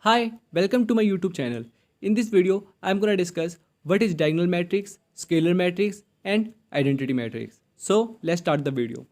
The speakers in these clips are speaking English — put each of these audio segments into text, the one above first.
Hi, welcome to my YouTube channel. In this video, I am going to discuss what is diagonal matrix, scalar matrix and identity matrix. So, let's start the video.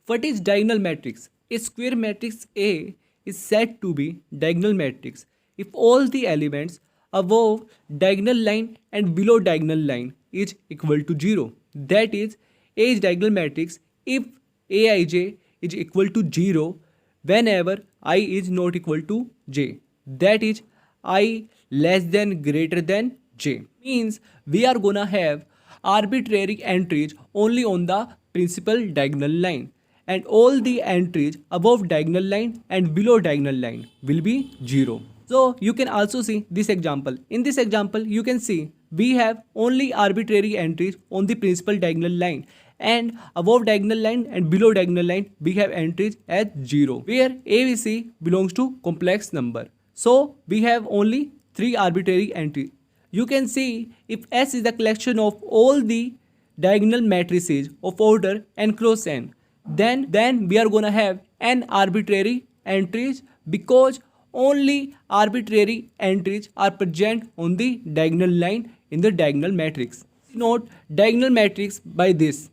What is diagonal matrix? A square matrix A is said to be diagonal matrix if all the elements above diagonal line and below diagonal line is equal to 0. That is, A is diagonal matrix if Aij is equal to 0 whenever I is not equal to j. That is, I less than greater than j. Means we are gonna have arbitrary entries only on the principal diagonal line, and all the entries above diagonal line and below diagonal line will be 0. So you can also see this example. In this example, you can see we have only arbitrary entries on the principal diagonal line, and above diagonal line and below diagonal line we have entries as 0, where ABC belongs to complex number. So we have only 3 arbitrary entries. You can see if S is the collection of all the diagonal matrices of order n cross n, then we are gonna have n arbitrary entries, because only arbitrary entries are present on the diagonal line in the diagonal matrix. Note diagonal matrix by this.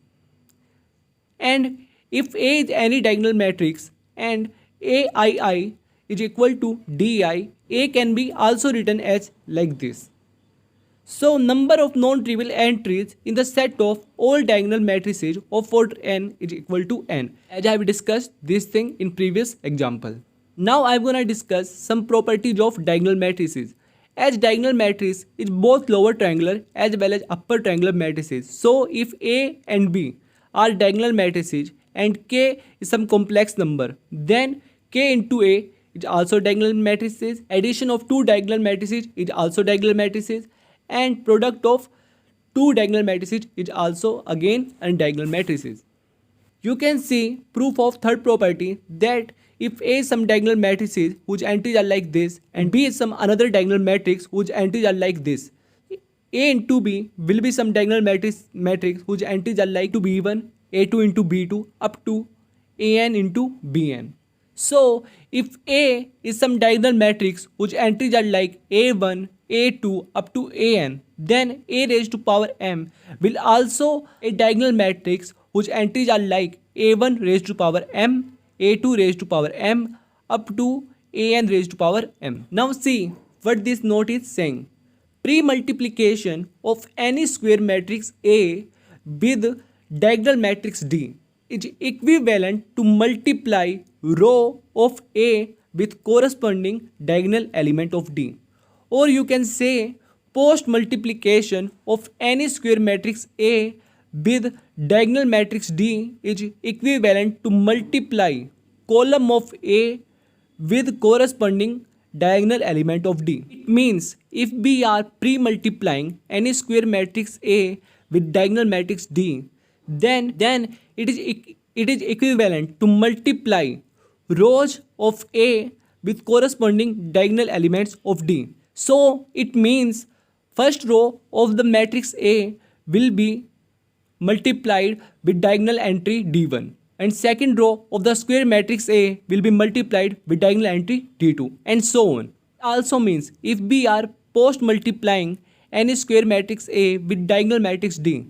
And if A is any diagonal matrix and AII is equal to DI, A can be also written as like this. So number of non-trivial entries in the set of all diagonal matrices of order n is equal to n, as I have discussed this thing in previous example. Now I am gonna discuss some properties of diagonal matrices. As diagonal matrix is both lower triangular as well as upper triangular matrices. So if A and B are diagonal matrices and K is some complex number, then K into A is also diagonal matrices. Addition of two diagonal matrices is also diagonal matrices, and product of two diagonal matrices is also again diagonal matrices. You can see proof of third property, that if A is some diagonal matrices whose entries are like this and B is some another diagonal matrix whose entries are like this, A into B will be some diagonal matrix whose entries are like to B1, A2 into B2 up to AN into BN. So if A is some diagonal matrix whose entries are like A1, A2 up to AN, then A raised to power M will also a diagonal matrix whose entries are like A1 raised to power M, A2 raised to power M up to AN raised to power M. Now see what this note is saying. Pre-multiplication of any square matrix A with diagonal matrix D is equivalent to multiply row of A with corresponding diagonal element of D. Or you can say post multiplication of any square matrix A with diagonal matrix D is equivalent to multiply column of A with corresponding diagonal element of D. It means if we are pre-multiplying any square matrix A with diagonal matrix D, then it is equivalent to multiply rows of A with corresponding diagonal elements of D. So it means first row of the matrix A will be multiplied with diagonal entry D1, and second row of the square matrix A will be multiplied with diagonal entry D2, and so on. Also means if we are post multiplying any square matrix A with diagonal matrix D,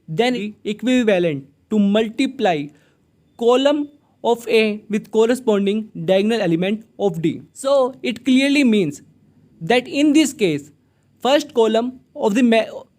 then it is equivalent to multiply column of A with corresponding diagonal element of D. So it clearly means that in this case, first column of the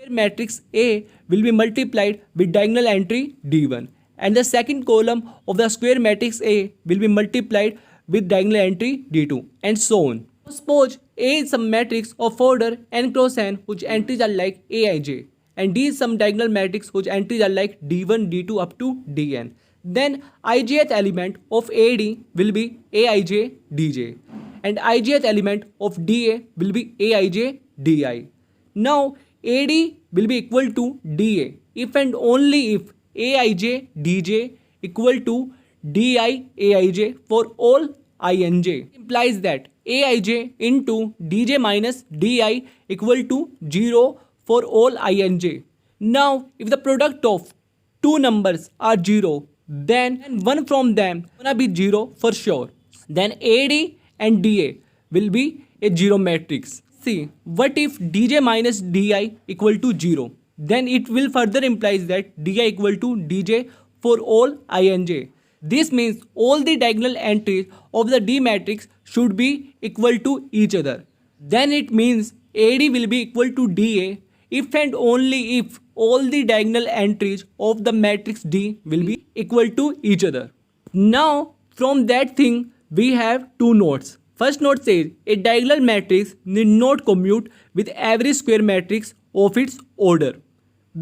matrix A will be multiplied with diagonal entry D1, and the second column of the square matrix A will be multiplied with diagonal entry D2, and so on. Suppose A is some matrix of order n cross n whose entries are like Aij, and D is some diagonal matrix whose entries are like D1, D2 up to Dn. Then ijth element of AD will be Aij Dj, and ijth element of DA will be Aij Di. Now AD will be equal to DA if and only if Aij Dj equal to Di Aij for all Inj. It implies that Aij into Dj minus Di equal to 0 for all Inj. Now if the product of two numbers are 0, then one from them gonna be 0 for sure. Then AD and DA will be a zero matrix. See, what if dj minus di equal to 0? Then it will further implies that di equal to dj for all ij. This means all the diagonal entries of the D matrix should be equal to each other. Then it means AD will be equal to DA if and only if all the diagonal entries of the matrix D will be equal to each other. Now from that thing we have two notes. First note says a diagonal matrix need not commute with every square matrix of its order,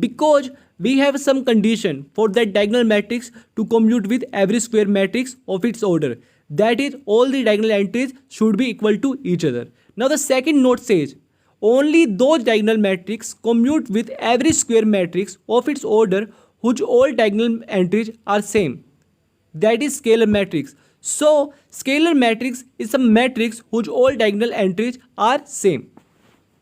because we have some condition for that diagonal matrix to commute with every square matrix of its order. That is, all the diagonal entries should be equal to each other. Now the second note says only those diagonal matrix commute with every square matrix of its order whose all diagonal entries are same. That is scalar matrix. So scalar matrix is a matrix whose all diagonal entries are same.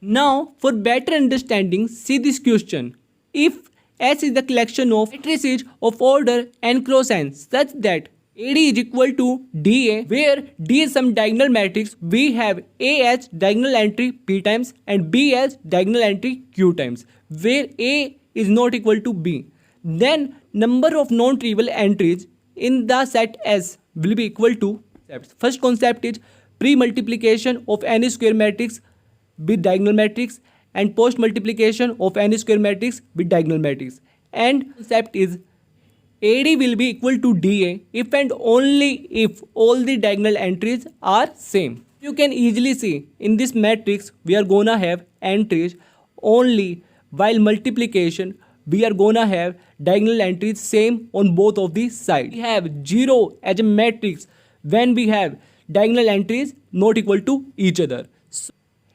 Now for better understanding, see this question. If S is the collection of matrices of order n cross n such that AD is equal to DA, where D is some diagonal matrix, we have A as diagonal entry P times and B as diagonal entry Q times, where A is not equal to B. Then number of non-trivial entries in the set S will be equal to, first concept is pre-multiplication of any square matrix with diagonal matrix and post multiplication of any square matrix with diagonal matrix. And concept is AD will be equal to DA if and only if all the diagonal entries are same. You can easily see in this matrix we are gonna have entries only, while multiplication we are gonna have diagonal entries same on both of the sides. We have 0 as a matrix when we have diagonal entries not equal to each other. So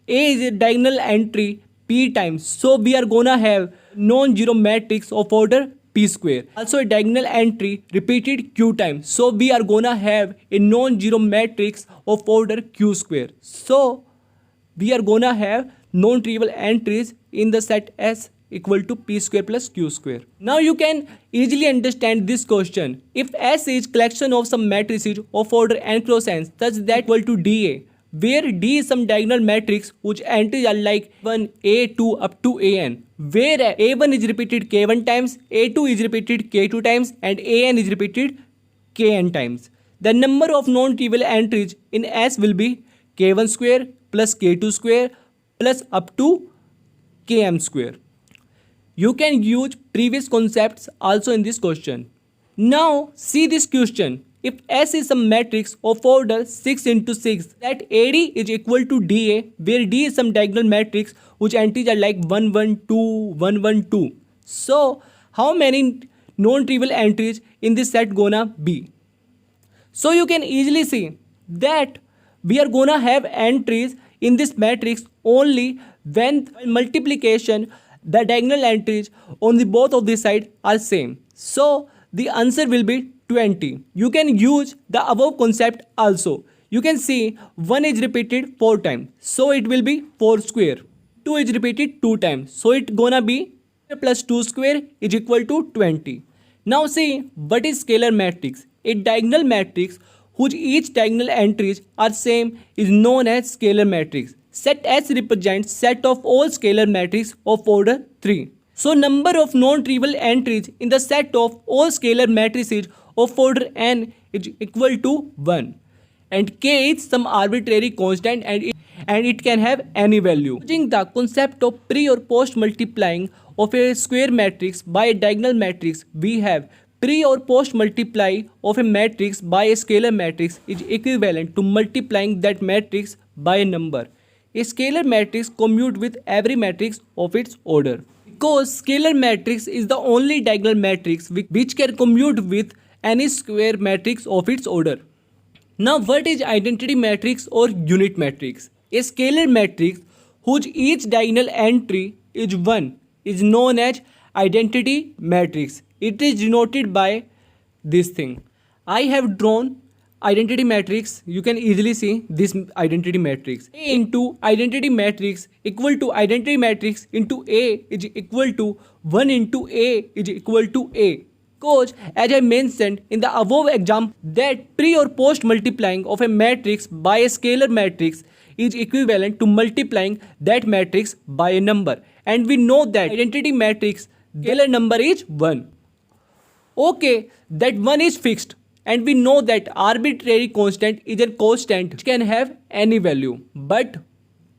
A is a diagonal entry P times, so we are gonna have non-zero matrix of order P square. Also a diagonal entry repeated Q times, so we are gonna have a non-zero matrix of order Q square. So we are gonna have non-trivial entries in the set S equal to P square plus Q square. Now you can easily understand this question. If S is collection of some matrices of order n cross n such that equal to DA, where D is some diagonal matrix whose entries are like 1, A2 up to AN, where A1 is repeated K1 times, A2 is repeated K2 times and AN is repeated Kn times. The number of non-trivial entries in S will be K1 square plus K2 square plus up to Km square. You can use previous concepts also in this question. Now see this question. If S is a matrix of order 6 into 6, that AD is equal to DA, where D is some diagonal matrix whose entries are like 1, 1, 2, 1, 1, 2. So how many non-trivial entries in this set gonna be? So you can easily see that we are gonna have entries in this matrix only when multiplication the diagonal entries on the both of the side are same. So the answer will be 20. You can use the above concept also. You can see 1 is repeated 4 times, so it will be 4 square. 2 is repeated 2 times, so it gonna be plus 2 square is equal to 20. Now see what is scalar matrix. A diagonal matrix whose each diagonal entries are same is known as scalar matrix. Set S represents set of all scalar matrix of order 3. So number of non-trivial entries in the set of all scalar matrices of order n is equal to 1, and k is some arbitrary constant and it can have any value. Using the concept of pre or post multiplying of a square matrix by a diagonal matrix, we have pre or post multiply of a matrix by a scalar matrix is equivalent to multiplying that matrix by a number. A scalar matrix commute with every matrix of its order. Because scalar matrix is the only diagonal matrix which can commute with any square matrix of its order. Now what is identity matrix or unit matrix? A scalar matrix whose each diagonal entry is 1 is known as identity matrix. It is denoted by this thing. I have drawn identity matrix. You can easily see this identity matrix. A into identity matrix equal to identity matrix into A is equal to 1 into A is equal to A. Because as I mentioned in the above example that pre or post multiplying of a matrix by a scalar matrix is equivalent to multiplying that matrix by a number. And we know that identity matrix scalar number is 1. Okay, that 1 is fixed. And we know that arbitrary constant is a constant which can have any value. But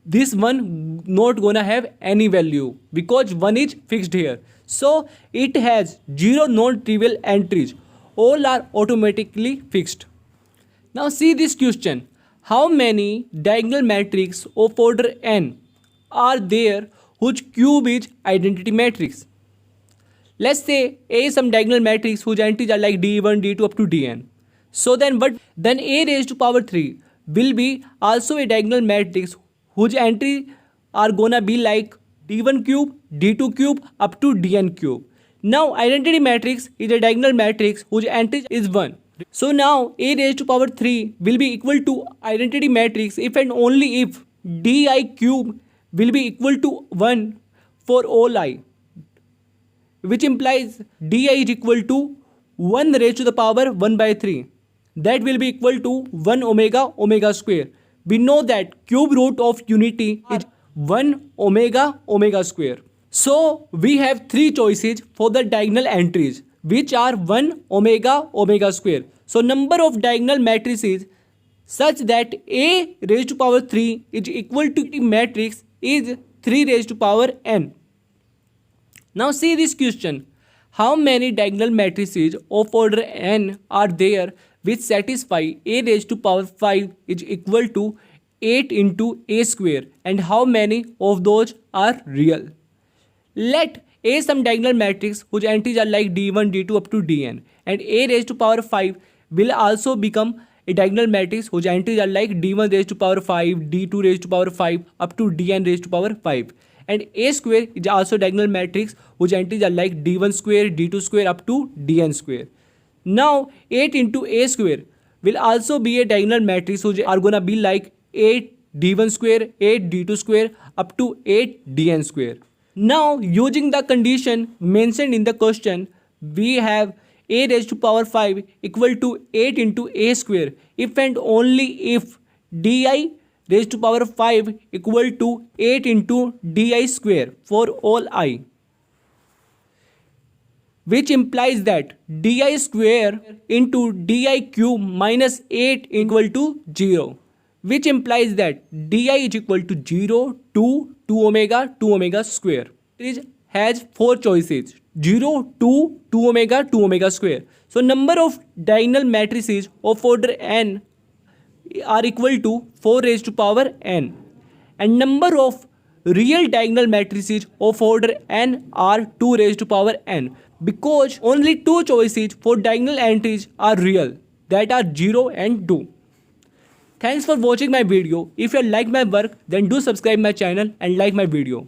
this one not gonna have any value because 1 is fixed here. So it has 0 non-trivial entries. All are automatically fixed. Now see this question. How many diagonal matrices of order n are there whose cube is identity matrix? Let's say A is some diagonal matrix whose entries are like d1, d2 up to dn. So then A raised to power 3 will be also a diagonal matrix whose entries are gonna be like d1 cube, d2 cube up to dn cube. Now identity matrix is a diagonal matrix whose entries is 1. So now A raised to power 3 will be equal to identity matrix if and only if di cube will be equal to 1 for all I, which implies di is equal to 1 raised to the power 1 by 3. That will be equal to 1 omega omega square. We know that cube root of unity is 1 omega omega square. So we have 3 choices for the diagonal entries which are 1 omega omega square. So number of diagonal matrices such that A raised to power 3 is equal to the matrix is 3 raised to power n. Now see this question. How many diagonal matrices of order n are there which satisfy A raised to power 5 is equal to 8 into A square, and how many of those are real? Let A some diagonal matrix whose entries are like d1, d2 up to dn, and A raised to power 5 will also become a diagonal matrix whose entries are like d1 raised to power 5, d2 raised to power 5 up to dn raised to power 5. And A square is also diagonal matrix whose entries are like d1 square, d2 square up to dn square. Now 8 into A square will also be a diagonal matrix which are gonna be like 8 d1 square, 8 d2 square up to 8 dn square. Now using the condition mentioned in the question, we have A raised to power 5 equal to 8 into A square if and only if di raised to power 5 equal to 8 into di square for all I, which implies that di square into di cube minus 8 equal to 0, which implies that di is equal to 0, 2, 2 omega square. It has 4 choices: 0, 2, 2 omega square. So number of diagonal matrices of order n are equal to 4 raised to power n, and number of real diagonal matrices of order n are 2 raised to power n, because only 2 choices for diagonal entries are real, that are 0 and 2. Thanks for watching my video. If you like my work, then do subscribe my channel and like my video.